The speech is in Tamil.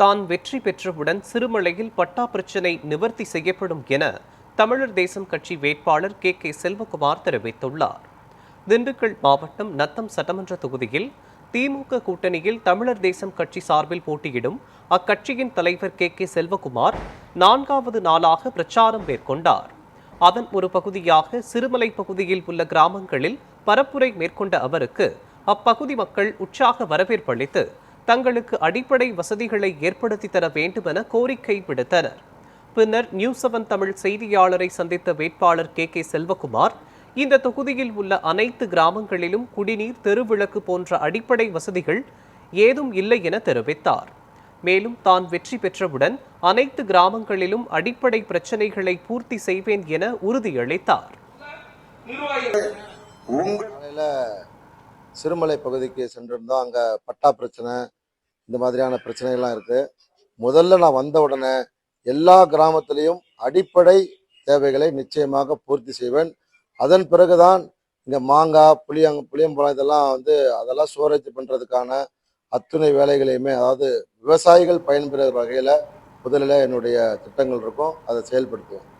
தான் வெற்றி பெற்றவுடன் சிறுமலையில் பட்டா பிரச்சினை நிவர்த்தி செய்யப்படும் என தமிழர் தேசம் கட்சி வேட்பாளர் கே செல்வகுமார் தெரிவித்துள்ளார். திண்டுக்கல் மாவட்டம் நத்தம் சட்டமன்ற தொகுதியில் திமுக கூட்டணியில் தமிழர் தேசம் கட்சி சார்பில் போட்டியிடும் அக்கட்சியின் தலைவர் கே செல்வகுமார் 4வது நாளாக பிரச்சாரம் மேற்கொண்டார். அதன் ஒரு பகுதியாக சிறுமலை பகுதியில் உள்ள கிராமங்களில் பரப்புரை மேற்கொண்ட அவருக்கு அப்பகுதி மக்கள் உற்சாக வரவேற்பளித்து தங்களுக்கு அடிப்படை வசதிகளை ஏற்படுத்தி தர வேண்டும் என கோரிக்கை விடுத்தனர். பின்னர் நியூஸ்7 தமிழ் செய்தியாளரை சந்தித்த வேட்பாளர் கே செல்வகுமார் இந்த தொகுதியில் உள்ள அனைத்து கிராமங்களிலும் குடிநீர், தெருவிளக்கு போன்ற அடிப்படை வசதிகள் ஏதும் இல்லை என தெரிவித்தார். மேலும் தான் வெற்றி பெற்றவுடன் அனைத்து கிராமங்களிலும் அடிப்படை பிரச்சனைகளை பூர்த்தி செய்வேன் என உறுதியளித்தார். சிறுமலை பகுதிக்கு சென்றிருந்தோம். அங்கே பட்டா பிரச்சனை, இந்த மாதிரியான பிரச்சனைகள்லாம் இருக்குது. முதல்ல நான் வந்த உடனே எல்லா கிராமத்திலையும் அடிப்படை தேவைகளை நிச்சயமாக பூர்த்தி செய்வேன். அதன் பிறகுதான் இங்கே மாங்காய், புளியம்பழம் இதெல்லாம் அதெல்லாம் ஸ்டோரேஜ் பண்ணுறதுக்கான அத்துணை வேலைகளையுமே, அதாவது விவசாயிகள் பயன்பெறுகிற வகையில் முதலில் என்னுடைய திட்டங்கள் இருக்கும், அதை செயல்படுத்துவேன்.